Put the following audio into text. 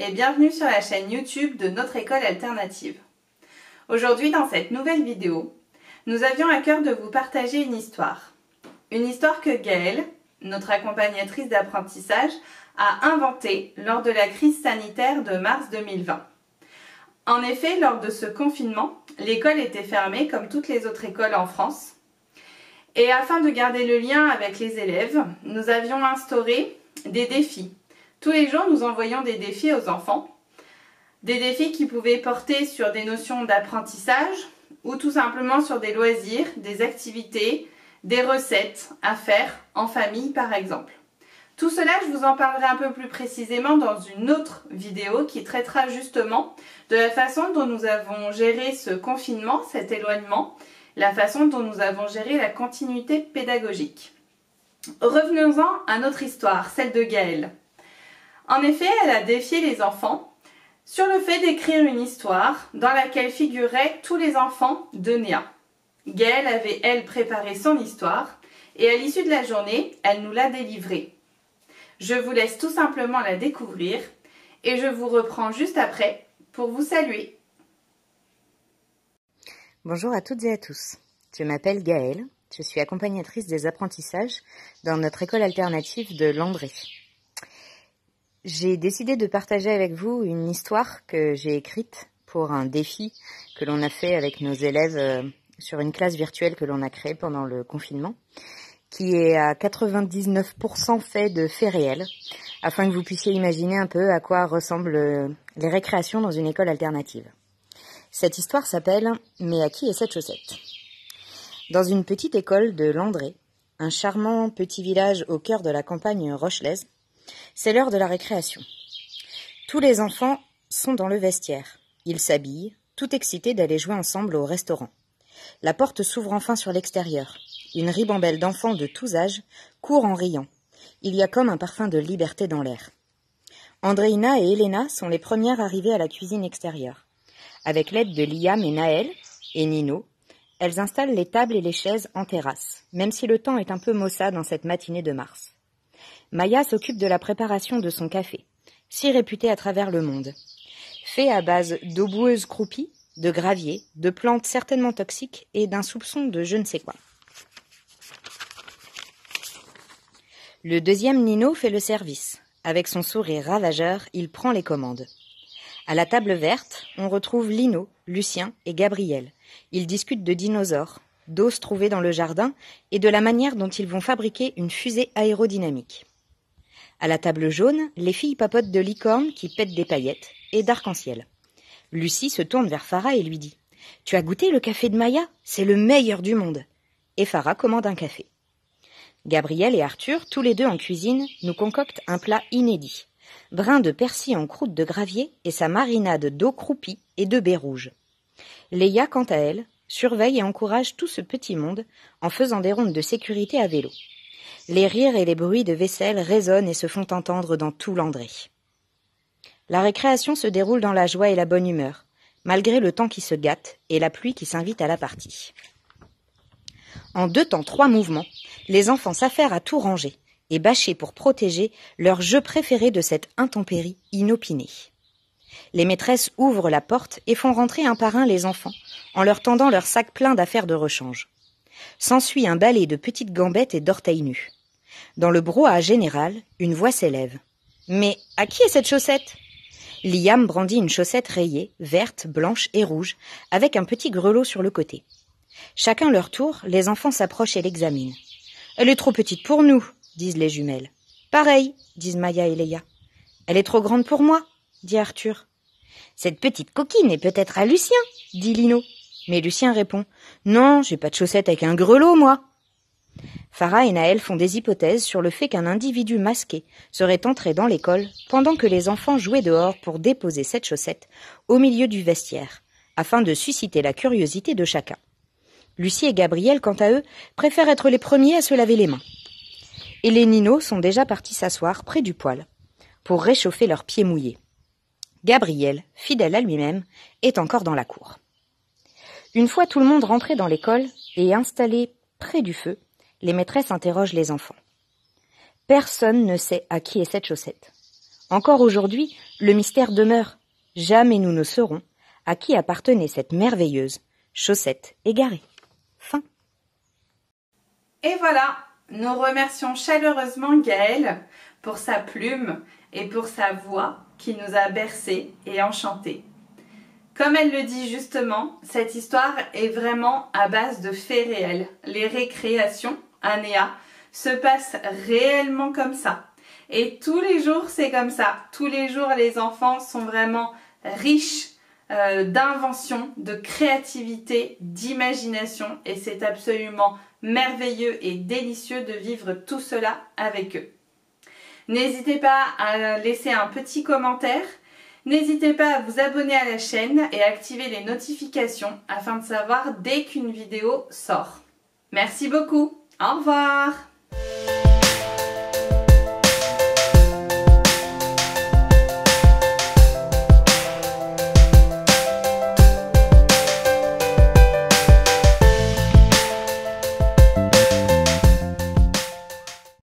et bienvenue sur la chaîne YouTube de notre école alternative. Aujourd'hui, dans cette nouvelle vidéo, nous avions à cœur de vous partager une histoire. Une histoire que Gaëlle, notre accompagnatrice d'apprentissage, a inventée lors de la crise sanitaire de mars 2020. En effet, lors de ce confinement, l'école était fermée comme toutes les autres écoles en France. Et afin de garder le lien avec les élèves, nous avions instauré des défis. Tous les jours, nous envoyions des défis aux enfants. Des défis qui pouvaient porter sur des notions d'apprentissage ou tout simplement sur des loisirs, des activités, des recettes à faire en famille par exemple. Tout cela, je vous en parlerai un peu plus précisément dans une autre vidéo qui traitera justement de la façon dont nous avons géré ce confinement, cet éloignement, la façon dont nous avons géré la continuité pédagogique. Revenons-en à notre histoire, celle de Gaëlle. En effet, elle a défié les enfants sur le fait d'écrire une histoire dans laquelle figuraient tous les enfants de Néa. Gaëlle avait, elle, préparé son histoire et à l'issue de la journée, elle nous l'a délivrée. Je vous laisse tout simplement la découvrir et je vous reprends juste après pour vous saluer. Bonjour à toutes et à tous. Je m'appelle Gaëlle, je suis accompagnatrice des apprentissages dans notre école alternative de Landré. J'ai décidé de partager avec vous une histoire que j'ai écrite pour un défi que l'on a fait avec nos élèves sur une classe virtuelle que l'on a créée pendant le confinement, qui est à 99% fait de faits réels, afin que vous puissiez imaginer un peu à quoi ressemblent les récréations dans une école alternative. Cette histoire s'appelle « Mais à qui est cette chaussette ?» Dans une petite école de Landré, un charmant petit village au cœur de la campagne rochelaise, c'est l'heure de la récréation. Tous les enfants sont dans le vestiaire. Ils s'habillent, tout excités d'aller jouer ensemble au restaurant. La porte s'ouvre enfin sur l'extérieur. Une ribambelle d'enfants de tous âges court en riant. Il y a comme un parfum de liberté dans l'air. Andréina et Elena sont les premières arrivées à la cuisine extérieure. Avec l'aide de Liam et Naël et Nino, elles installent les tables et les chaises en terrasse, même si le temps est un peu maussade dans cette matinée de mars. Maya s'occupe de la préparation de son café, si réputé à travers le monde. Fait à base d'eau boueuse croupie, de gravier, de plantes certainement toxiques et d'un soupçon de je ne sais quoi. Le deuxième Nino fait le service. Avec son sourire ravageur, il prend les commandes. À la table verte, on retrouve Lino, Lucien et Gabriel. Ils discutent de dinosaures, d'os trouvés dans le jardin et de la manière dont ils vont fabriquer une fusée aérodynamique. À la table jaune, les filles papotent de licornes qui pètent des paillettes et d'arc-en-ciel. Lucie se tourne vers Farah et lui dit « Tu as goûté le café de Maya? C'est le meilleur du monde !» Et Farah commande un café. Gabriel et Arthur, tous les deux en cuisine, nous concoctent un plat inédit. Brin de persil en croûte de gravier et sa marinade d'eau croupie et de baies rouges. Léa, quant à elle, surveille et encourage tout ce petit monde en faisant des rondes de sécurité à vélo. Les rires et les bruits de vaisselle résonnent et se font entendre dans tout Landré. La récréation se déroule dans la joie et la bonne humeur, malgré le temps qui se gâte et la pluie qui s'invite à la partie. En 2 temps 3 mouvements, les enfants s'affairent à tout ranger et bâcher pour protéger leur jeu préféré de cette intempérie inopinée. Les maîtresses ouvrent la porte et font rentrer un par un les enfants, en leur tendant leurs sacs pleins d'affaires de rechange. S'ensuit un balai de petites gambettes et d'orteils nus. Dans le brouhaha général, une voix s'élève. « Mais à qui est cette chaussette ?» Liam brandit une chaussette rayée, verte, blanche et rouge, avec un petit grelot sur le côté. Chacun leur tour, les enfants s'approchent et l'examinent. « Elle est trop petite pour nous !» disent les jumelles. « Pareil !» disent Maya et Léa. « Elle est trop grande pour moi !» dit Arthur. « Cette petite coquine est peut-être à Lucien !» dit Lino. Mais Lucien répond « Non, j'ai pas de chaussettes avec un grelot, moi !» Farah et Naël font des hypothèses sur le fait qu'un individu masqué serait entré dans l'école pendant que les enfants jouaient dehors pour déposer cette chaussette au milieu du vestiaire, afin de susciter la curiosité de chacun. Lucie et Gabriel, quant à eux, préfèrent être les premiers à se laver les mains. Et les Ninos sont déjà partis s'asseoir près du poêle pour réchauffer leurs pieds mouillés. Gabriel, fidèle à lui-même, est encore dans la cour. Une fois tout le monde rentré dans l'école et installé près du feu, les maîtresses interrogent les enfants. Personne ne sait à qui est cette chaussette. Encore aujourd'hui, le mystère demeure. Jamais nous ne saurons à qui appartenait cette merveilleuse chaussette égarée. Fin. Et voilà, nous remercions chaleureusement Gaëlle pour sa plume et pour sa voix qui nous a bercés et enchantés. Comme elle le dit justement, cette histoire est vraiment à base de faits réels. Les récréations à Néa se passent réellement comme ça. Et tous les jours, c'est comme ça. Tous les jours, les enfants sont vraiment riches d'invention, de créativité, d'imagination. Et c'est absolument merveilleux et délicieux de vivre tout cela avec eux. N'hésitez pas à laisser un petit commentaire. N'hésitez pas à vous abonner à la chaîne et activer les notifications afin de savoir dès qu'une vidéo sort. Merci beaucoup. Au revoir.